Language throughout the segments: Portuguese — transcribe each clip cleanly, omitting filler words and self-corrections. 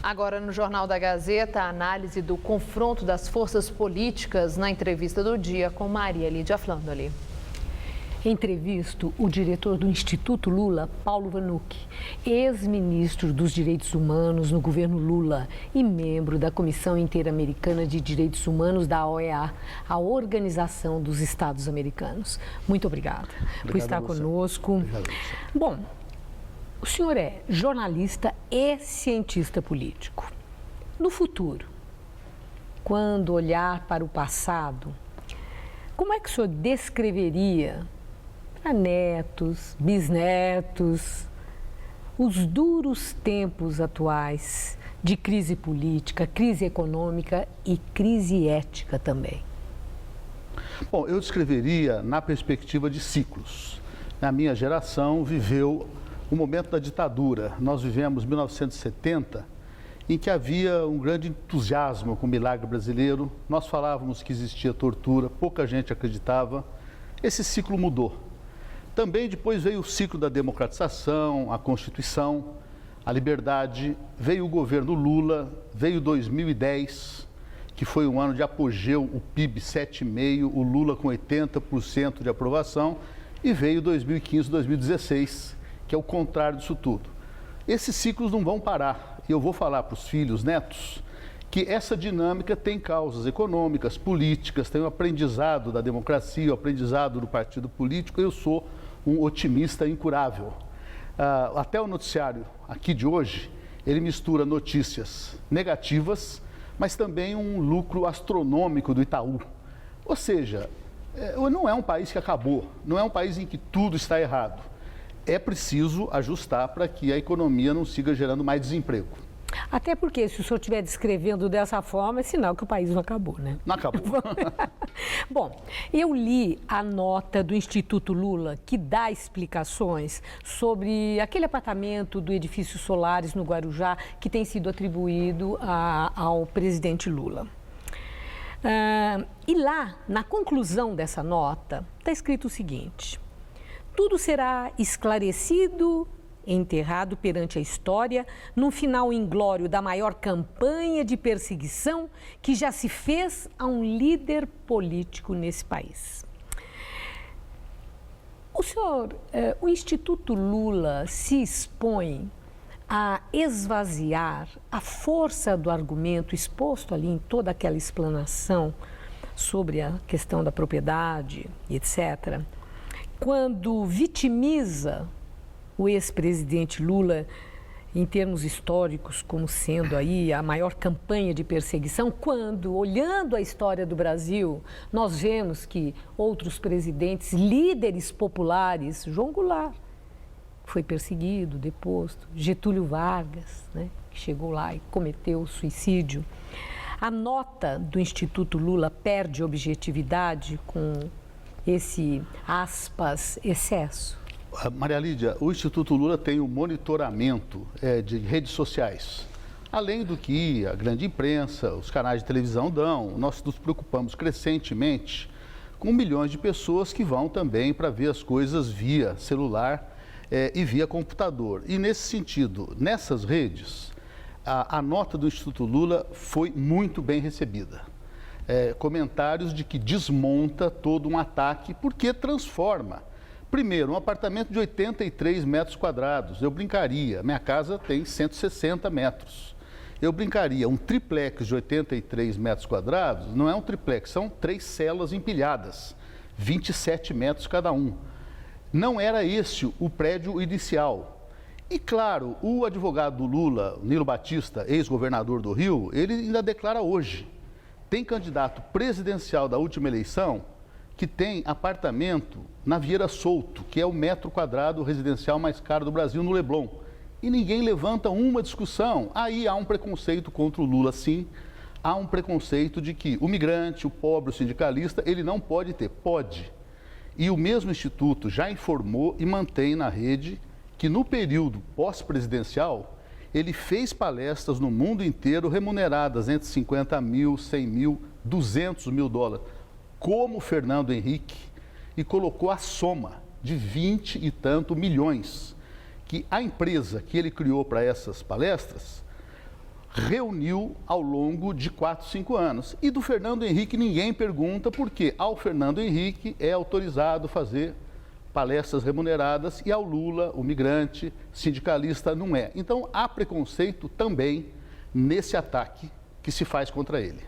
Agora, no Jornal da Gazeta, a análise do confronto das forças políticas na entrevista do dia com Maria Lídia Flandoli. Entrevisto o diretor do Instituto Lula, Paulo Vanucchi, ex-ministro dos Direitos Humanos no governo Lula e membro da Comissão Interamericana de Direitos Humanos da OEA, a Organização dos Estados Americanos. Muito obrigada por estar conosco. Obrigado. Bom, o senhor é jornalista e cientista político. No futuro, quando olhar para o passado, como é que o senhor descreveria para netos, bisnetos, os duros tempos atuais de crise política, crise econômica e crise ética também? Bom, eu descreveria na perspectiva de ciclos. A minha geração viveu o momento da ditadura. Nós vivemos 1970, em que havia um grande entusiasmo com o milagre brasileiro. Nós falávamos que existia tortura, pouca gente acreditava. Esse ciclo mudou. Também depois veio o ciclo da democratização, a Constituição, a liberdade, veio o governo Lula, veio 2010, que foi um ano de apogeu, o PIB 7,5%, o Lula com 80% de aprovação, e veio 2015, 2016, que é o contrário disso tudo. Esses ciclos não vão parar, e eu vou falar para os filhos, netos, que essa dinâmica tem causas econômicas, políticas, tem o aprendizado da democracia, o aprendizado do partido político. Eu sou um otimista incurável. Até o noticiário aqui de hoje, ele mistura notícias negativas, mas também um lucro astronômico do Itaú. Ou seja, não é um país que acabou, não é um país em que tudo está errado. É preciso ajustar para que a economia não siga gerando mais desemprego. Até porque, se o senhor estiver descrevendo dessa forma, é sinal que o país não acabou, né? Não acabou. Bom, eu li a nota do Instituto Lula, que dá explicações sobre aquele apartamento do edifício Solares, no Guarujá, que tem sido atribuído ao presidente Lula. E lá, na conclusão dessa nota, está escrito o seguinte: tudo será esclarecido, enterrado perante a história, num final inglório da maior campanha de perseguição que já se fez a um líder político nesse país. O Instituto Lula se expõe a esvaziar a força do argumento exposto ali em toda aquela explanação sobre a questão da propriedade, etc., quando vitimiza o ex-presidente Lula, em termos históricos, como sendo aí a maior campanha de perseguição, quando, olhando a história do Brasil, nós vemos que outros presidentes, líderes populares, João Goulart foi perseguido, deposto, Getúlio Vargas, né, que chegou lá e cometeu suicídio. A nota do Instituto Lula perde objetividade com esse, aspas, excesso? Maria Lídia, o Instituto Lula tem o monitoramento de redes sociais. Além do que a grande imprensa, os canais de televisão dão, nós nos preocupamos crescentemente com milhões de pessoas que vão também para ver as coisas via celular e via computador. E nesse sentido, nessas redes, a nota do Instituto Lula foi muito bem recebida. Comentários de que desmonta todo um ataque, porque transforma. Primeiro, um apartamento de 83 metros quadrados, eu brincaria, minha casa tem 160 metros. Eu brincaria, um triplex de 83 metros quadrados não é um triplex, são 3 celas empilhadas, 27 metros cada um. Não era esse o prédio inicial. E claro, o advogado do Lula, Nilo Batista, ex-governador do Rio, ele ainda declara hoje, tem candidato presidencial da última eleição que tem apartamento na Vieira Souto, que é o metro quadrado residencial mais caro do Brasil, no Leblon. E ninguém levanta uma discussão. Aí há um preconceito contra o Lula, sim. Há um preconceito de que o migrante, o pobre, o sindicalista, ele não pode ter. Pode. E o mesmo Instituto já informou e mantém na rede que no período pós-presidencial, ele fez palestras no mundo inteiro remuneradas entre 50 mil, 100 mil, 200 mil dólares. Como Fernando Henrique, e colocou a soma de 20 e tanto milhões, que a empresa que ele criou para essas palestras reuniu ao longo de 4, 5 anos. E do Fernando Henrique ninguém pergunta por quê. Ao Fernando Henrique é autorizado fazer palestras remuneradas e ao Lula, o migrante, sindicalista, não é. Então há preconceito também nesse ataque que se faz contra ele.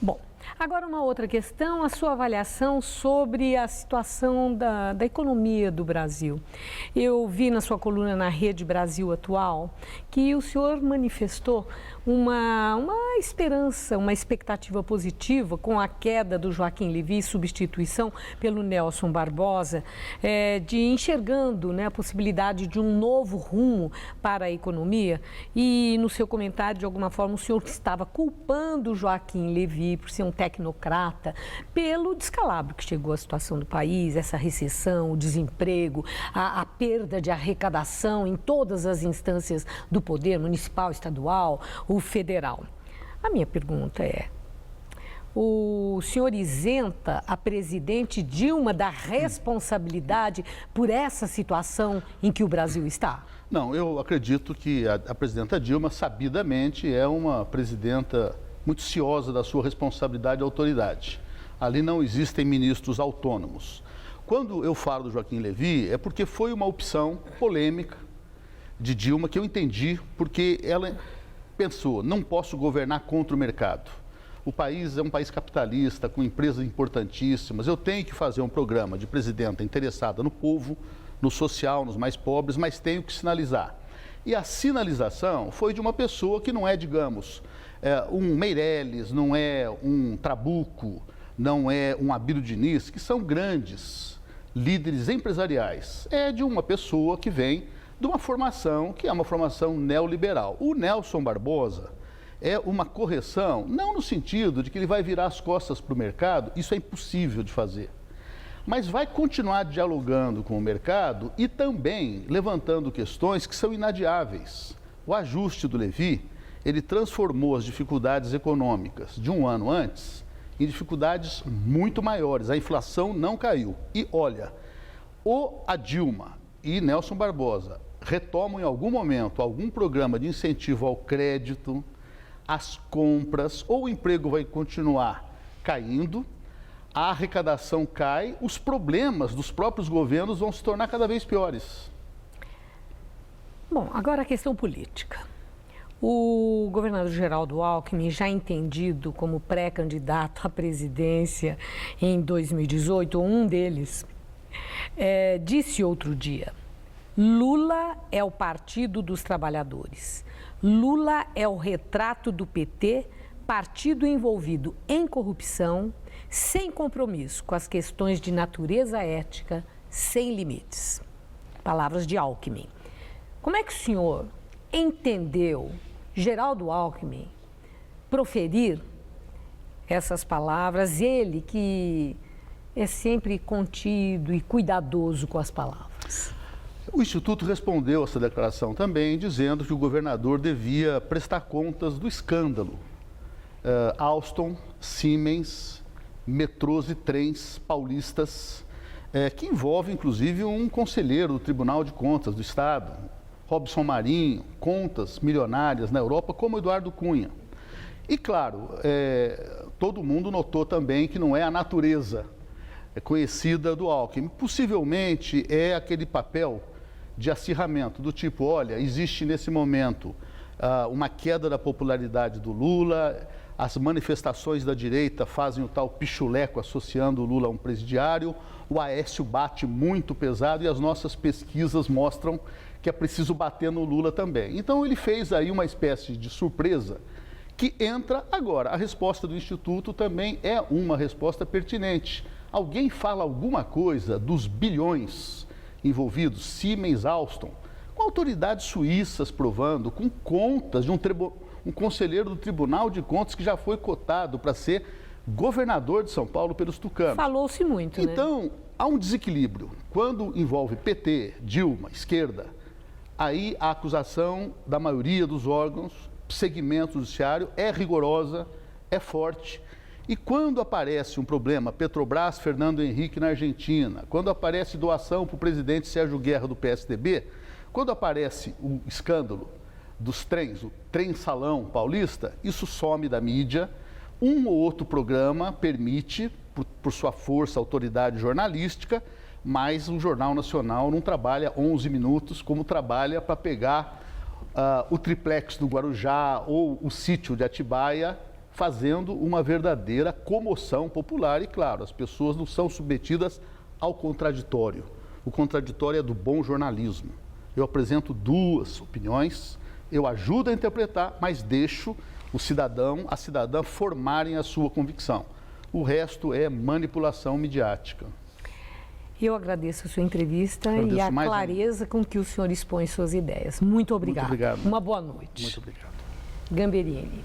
Bom, agora uma outra questão, a sua avaliação sobre a situação da economia do Brasil. Eu vi na sua coluna na Rede Brasil Atual que o senhor manifestou uma esperança, uma expectativa positiva com a queda do Joaquim Levy e substituição pelo Nelson Barbosa, de enxergando, né, a possibilidade de um novo rumo para a economia. E no seu comentário, de alguma forma, o senhor estava culpando o Joaquim Levy por ser um tecnocrata, pelo descalabro que chegou à situação do país, essa recessão, o desemprego, a perda de arrecadação em todas as instâncias do poder, municipal, estadual, o federal. A minha pergunta é: o senhor isenta a presidente Dilma da responsabilidade por essa situação em que o Brasil está? Não, eu acredito que a presidenta Dilma, sabidamente, é uma presidenta muito ciosa da sua responsabilidade e autoridade. Ali não existem ministros autônomos. Quando eu falo do Joaquim Levy, é porque foi uma opção polêmica de Dilma que eu entendi, porque ela pensou, não posso governar contra o mercado. O país é um país capitalista, com empresas importantíssimas. Eu tenho que fazer um programa de presidenta interessada no povo, no social, nos mais pobres, mas tenho que sinalizar. E a sinalização foi de uma pessoa que não é, digamos, um Meirelles, não é um Trabuco, não é um Abílio Diniz, que são grandes líderes empresariais. É de uma pessoa que vem de uma formação que é uma formação neoliberal. O Nelson Barbosa é uma correção, não no sentido de que ele vai virar as costas para o mercado, isso é impossível de fazer, mas vai continuar dialogando com o mercado e também levantando questões que são inadiáveis. O ajuste do Levy, ele transformou as dificuldades econômicas de um ano antes em dificuldades muito maiores. A inflação não caiu. E olha, ou a Dilma e Nelson Barbosa retomam em algum momento algum programa de incentivo ao crédito, às compras, ou o emprego vai continuar caindo, a arrecadação cai, os problemas dos próprios governos vão se tornar cada vez piores. Bom, agora a questão política. O governador Geraldo Alckmin, já entendido como pré-candidato à presidência em 2018, um deles, disse outro dia: Lula é o Partido dos Trabalhadores. Lula é o retrato do PT, partido envolvido em corrupção, sem compromisso com as questões de natureza ética, sem limites. Palavras de Alckmin. Como é que o senhor entendeu Geraldo Alckmin proferir essas palavras, ele que é sempre contido e cuidadoso com as palavras? O Instituto respondeu essa declaração também, dizendo que o governador devia prestar contas do escândalo. Alstom, Siemens, metrôs e trens paulistas, que envolve inclusive um conselheiro do Tribunal de Contas do Estado, Robson Marinho, contas milionárias na Europa, como Eduardo Cunha. E claro, todo mundo notou também que não é a natureza conhecida do Alckmin. Possivelmente é aquele papel de acirramento, do tipo, olha, existe nesse momento uma queda da popularidade do Lula, as manifestações da direita fazem o tal pichuleco associando o Lula a um presidiário, o Aécio bate muito pesado e as nossas pesquisas mostram que é preciso bater no Lula também. Então ele fez aí uma espécie de surpresa que entra agora. A resposta do Instituto também é uma resposta pertinente. Alguém fala alguma coisa dos bilhões envolvidos, Siemens, Alstom, com autoridades suíças provando, com contas de um conselheiro do Tribunal de Contas que já foi cotado para ser governador de São Paulo pelos tucanos. Falou-se muito, né? Então, há um desequilíbrio. Quando envolve PT, Dilma, esquerda, aí a acusação da maioria dos órgãos, segmento judiciário, é rigorosa, é forte. E quando aparece um problema, Petrobras, Fernando Henrique na Argentina, quando aparece doação para o presidente Sérgio Guerra do PSDB, quando aparece o escândalo dos trens, o trem-salão paulista, isso some da mídia. Um ou outro programa permite, por sua força, autoridade jornalística, mas o Jornal Nacional não trabalha 11 minutos como trabalha para pegar o triplex do Guarujá ou o sítio de Atibaia, fazendo uma verdadeira comoção popular. E, claro, as pessoas não são submetidas ao contraditório. O contraditório é do bom jornalismo. Eu apresento duas opiniões, eu ajudo a interpretar, mas deixo o cidadão, a cidadã formarem a sua convicção. O resto é manipulação midiática. Eu agradeço a sua entrevista e a clareza com que o senhor expõe suas ideias. Muito obrigado. Muito obrigado. Uma boa noite. Muito obrigado. Gamberini.